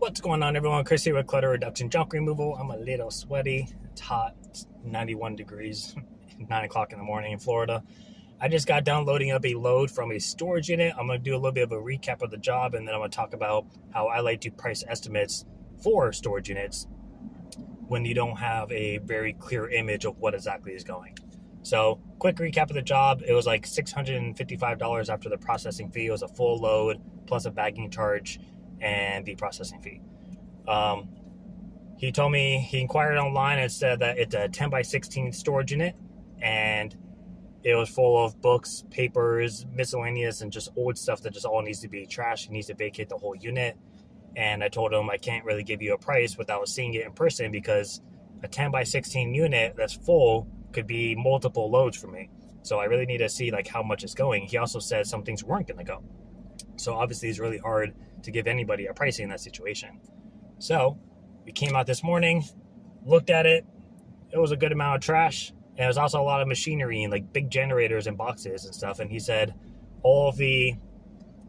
What's going on, everyone? Chris here with Clutter Reduction Junk Removal. I'm a little sweaty. It's hot. It's 91 degrees, 9 o'clock in the morning in Florida. I just got done loading up a load from a storage unit. I'm going to do a little bit of a recap of the job, and then I'm going to talk about how I like to price estimates for storage units when you don't have a very clear image of what exactly is going. So, quick recap of the job. It was like $655 after the processing fee. It was a full load plus a bagging charge and the processing fee. He told me he inquired online and said that it's a 10 by 16 storage unit, and it was full of books, papers, miscellaneous, and just old stuff that just all needs to be trashed. He needs to vacate the whole unit. And I told him I can't really give you a price without seeing it in person, because a 10 by 16 unit that's full could be multiple loads for me. So I really need to see like how much it's going. He also said some things weren't going to go. So obviously it's really hard to give anybody a pricing in that situation. So we came out this morning, looked at it. It was a good amount of trash. And there was also a lot of machinery and like big generators and boxes and stuff. And he said all of the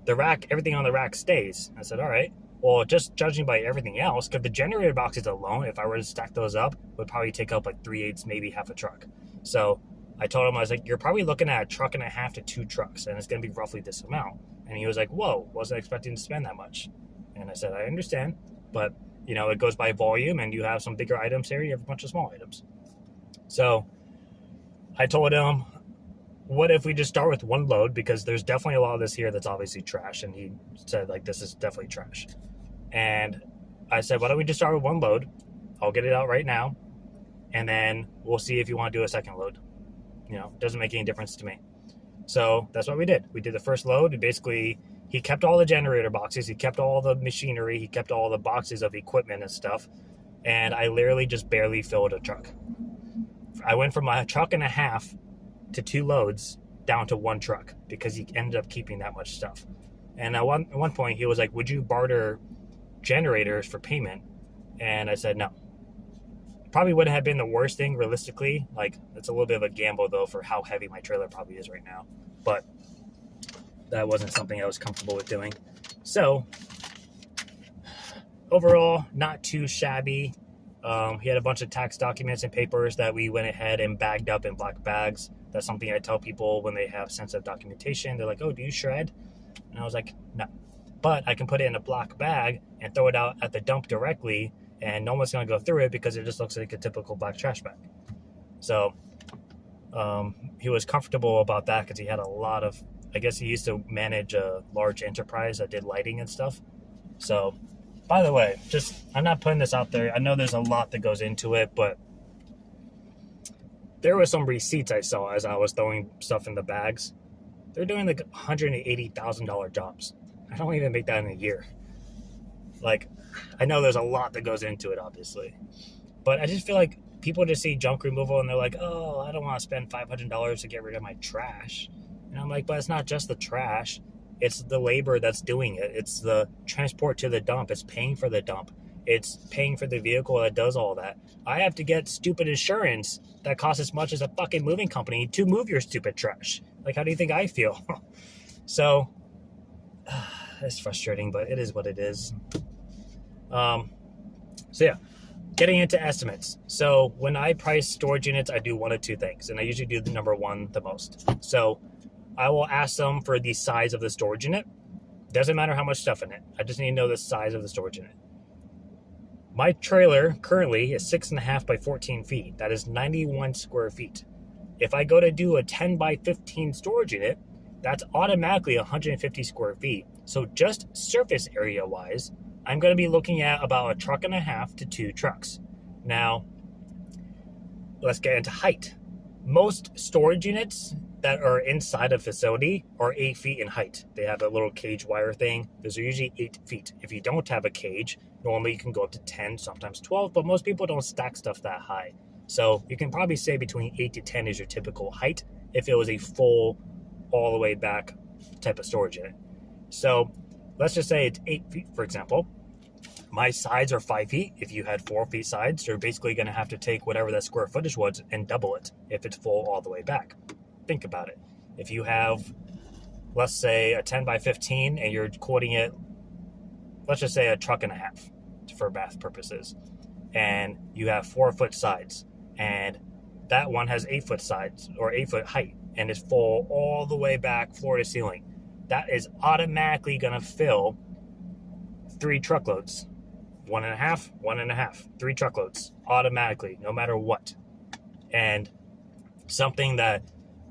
rack, everything on the rack stays. I said, all right. Well, just judging by everything else, because the generator boxes alone, if I were to stack those up, would probably take up like 3/8, maybe half a truck. So I told him, I was like, you're probably looking at a truck and a half to 2 trucks, and it's going to be roughly this amount. And he was like, whoa, wasn't expecting to spend that much. And I said, I understand, but it goes by volume, and you have some bigger items here, you have a bunch of small items. So I told him, what if we just start with one load, because there's definitely a lot of this here that's obviously trash. And he said, like, this is definitely trash. And I said, why don't we just start with one load? I'll get it out right now, and then we'll see if you want to do a second load. It doesn't make any difference to me. So that's what we did. We did the first load, and basically he kept all the generator boxes, he kept all the machinery, he kept all the boxes of equipment and stuff, and I literally just barely filled a truck. I went from a truck and a half to 2 loads down to 1 truck because he ended up keeping that much stuff. And at one point he was like, would you barter generators for payment? And I said no. Probably wouldn't have been the worst thing realistically. Like, it's a little bit of a gamble though for how heavy my trailer probably is right now, but that wasn't something I was comfortable with doing. So overall, not too shabby. He had a bunch of tax documents and papers that we went ahead and bagged up in black bags. That's something I tell people when they have sensitive documentation. They're like, oh, do you shred? And I was like, no. But I can put it in a black bag and throw it out at the dump directly, and no one's going to go through it because it just looks like a typical black trash bag. So he was comfortable about that because he had a lot of, I guess he used to manage a large enterprise that did lighting and stuff. So, by the way, I'm not putting this out there. I know there's a lot that goes into it, but there were some receipts I saw as I was throwing stuff in the bags. They're doing like $180,000 jobs. I don't even make that in a year. Like, I know there's a lot that goes into it, obviously. But I just feel like people just see junk removal and they're like, oh, I don't want to spend $500 to get rid of my trash. And I'm like, but it's not just the trash. It's the labor that's doing it. It's the transport to the dump. It's paying for the dump. It's paying for the vehicle that does all that. I have to get stupid insurance that costs as much as a fucking moving company to move your stupid trash. Like, how do you think I feel? So, it's frustrating, but it is what it is. So yeah, getting into estimates. So when I price storage units, I do one of 2 things, and I usually do the number 1 the most. So I will ask them for the size of the storage unit. Doesn't matter how much stuff in it. I just need to know the size of the storage unit. My trailer currently is 6.5 by 14 feet. That is 91 square feet. If I go to do a 10 by 15 storage unit, that's automatically 150 square feet. So just surface area wise, I'm going to be looking at about a truck and a half to 2 trucks. Now, let's get into height. Most storage units that are inside a facility are 8 feet in height. They have a little cage wire thing. Those are usually 8 feet. If you don't have a cage, normally you can go up to 10, sometimes 12, but most people don't stack stuff that high. So you can probably say between 8 to 10 is your typical height if it was a full, all the way back type of storage unit. So let's just say it's 8 feet, for example. My sides are 5 feet. If you had 4 feet sides, you're basically going to have to take whatever that square footage was and double it if it's full all the way back. Think about it. If you have, let's say, a 10 by 15 and you're quoting it, let's just say a truck and a half. for math purposes. And you have 4-foot sides, and that one has 8-foot sides or 8-foot height, and it's full all the way back floor to ceiling. That is automatically going to fill 3 truckloads. 1.5, 1.5, 3 truckloads automatically, no matter what. And something that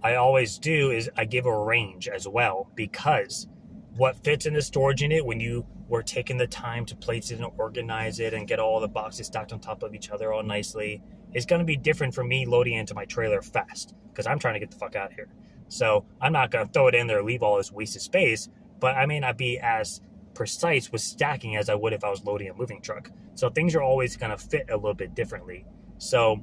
I always do is I give a range as well, because what fits in the storage unit when you were taking the time to place it and organize it and get all the boxes stacked on top of each other all nicely is going to be different from me loading into my trailer fast, because I'm trying to get the fuck out of here. So I'm not going to throw it in there and leave all this wasted space, but I may not be as precise with stacking as I would if I was loading a moving truck. So things are always going to fit a little bit differently. So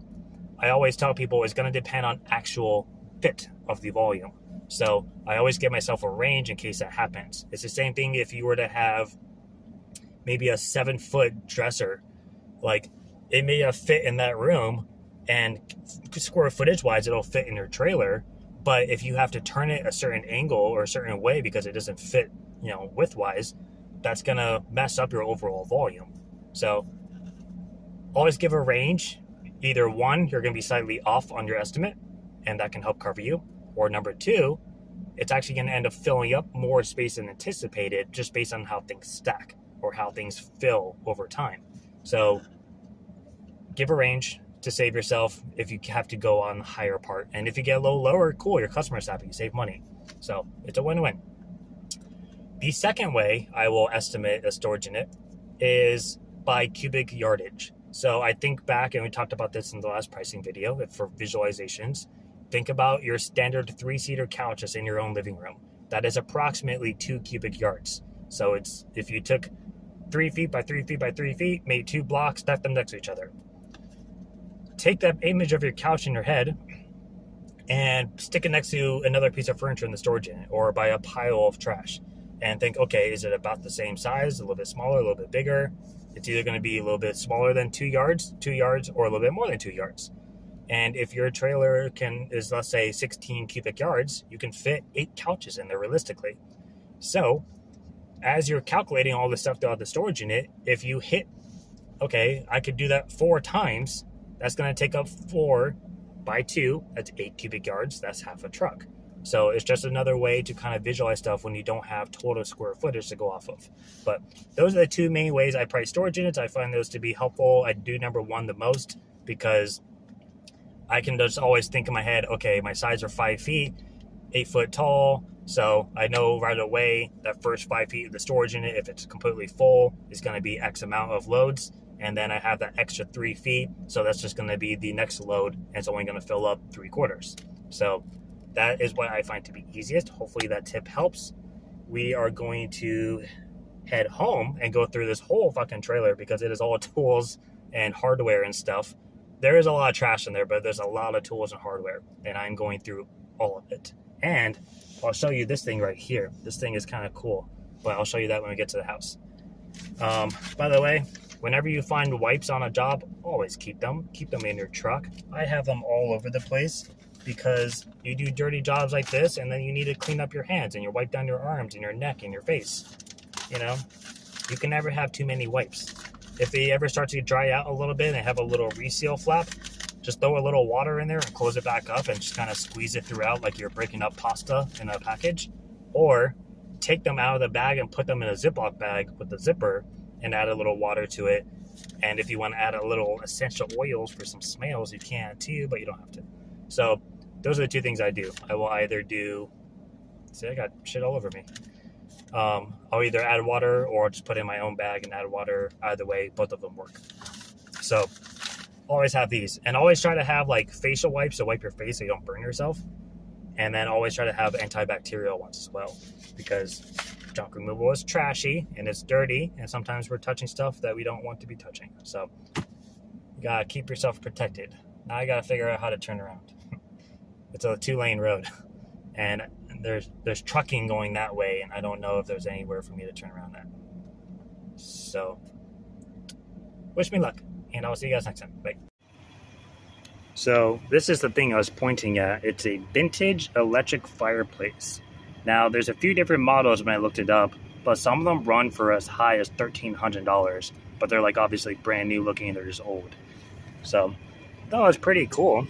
I always tell people it's going to depend on actual fit of the volume. So I always give myself a range in case that happens. It's the same thing if you were to have maybe a 7-foot dresser. Like, it may have fit in that room, and square footage wise it'll fit in your trailer, but if you have to turn it a certain angle or a certain way because it doesn't fit, width wise, that's gonna mess up your overall volume. So always give a range. Either one, you're gonna be slightly off on your estimate, and that can help cover you, or number 2, it's actually going to end up filling up more space than anticipated just based on how things stack or how things fill over time. So give a range to save yourself if you have to go on the higher part. And if you get a little lower, cool, your customer's happy, you save money. So it's a win-win. The second way I will estimate a storage unit is by cubic yardage. So I think back, and we talked about this in the last pricing video for visualizations. Think about your standard 3-seater couch that's in your own living room. That is approximately 2 cubic yards. So it's, if you took 3 feet by 3 feet by 3 feet, made 2 blocks, stacked them next to each other. Take that image of your couch in your head and stick it next to another piece of furniture in the storage unit or by a pile of trash. And think, okay, is it about the same size, a little bit smaller, a little bit bigger? It's either going to be a little bit smaller than 2 yards, or a little bit more than 2 yards. And if your trailer is, let's say, 16 cubic yards, you can fit 8 couches in there realistically. So as you're calculating all this stuff throughout the storage unit, if you hit, okay, I could do that 4 times, that's going to take up 4 by 2, that's 8 cubic yards, that's half a truck. So it's just another way to kind of visualize stuff when you don't have total square footage to go off of. But those are the 2 main ways I price storage units. I find those to be helpful. I do number 1 the most because I can just always think in my head, okay, my sides are 5 feet, 8 foot tall. So I know right away that first 5 feet of the storage unit, if it's completely full, is going to be X amount of loads. And then I have that extra 3 feet. So that's just going to be the next load. And it's only going to fill up 3/4. So that is what I find to be easiest. Hopefully that tip helps. We are going to head home and go through this whole fucking trailer because it is all tools and hardware and stuff. There is a lot of trash in there, but there's a lot of tools and hardware, and I'm going through all of it. And I'll show you this thing right here. This thing is kind of cool, but I'll show you that when we get to the house. By the way, whenever you find wipes on a job, always keep them. Keep them in your truck. I have them all over the place because you do dirty jobs like this, and then you need to clean up your hands, and you wipe down your arms and your neck and your face. You can never have too many wipes. If they ever start to dry out a little bit and they have a little reseal flap, just throw a little water in there and close it back up and just kind of squeeze it throughout like you're breaking up pasta in a package. Or take them out of the bag and put them in a Ziploc bag with the zipper and add a little water to it. And if you want to add a little essential oils for some smells, you can too, but you don't have to. So those are the 2 things I do. I will either see, I got shit all over me. I'll either add water or just put it in my own bag and add water. Either way, both of them work. So always have these, and always try to have like facial wipes to wipe your face so you don't burn yourself. And then always try to have antibacterial ones as well, because junk removal is trashy and it's dirty, and sometimes we're touching stuff that we don't want to be touching. So you gotta keep yourself protected. Now I gotta figure out how to turn around. It's a 2-lane road, and there's trucking going that way, and I don't know if there's anywhere for me to turn around at. So wish me luck, and I'll see you guys next time. Bye. So this is the thing I was pointing at. It's a vintage electric fireplace. Now there's a few different models when I looked it up, but some of them run for as high as $1,300. but they're like obviously brand new looking and they're just old. So that was pretty cool.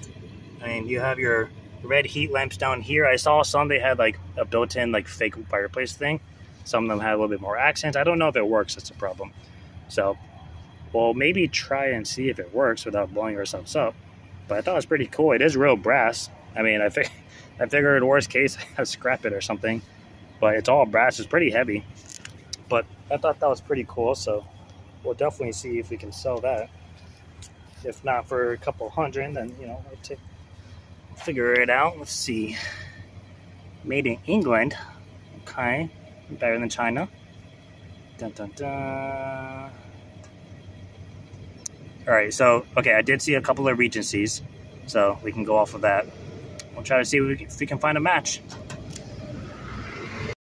I mean, you have your red heat lamps down here. I saw some they had like a built-in like fake fireplace thing. Some of them had a little bit more accents. I don't know if it works. That's a problem. So we'll maybe try and see if it works without blowing ourselves up. But I thought it was pretty cool. It is real brass. I mean, I figured worst case I'd scrap it or something. But it's all brass. It's pretty heavy. But I thought that was pretty cool. So we'll definitely see if we can sell that. If not for a couple hundred, then, you know, we'll figure it out. Let's see. Made in England. Okay. Better than China. Dun, dun, dun. Alright, so, okay, I did see a couple of Regencies, so we can go off of that. We'll try to see if we can find a match.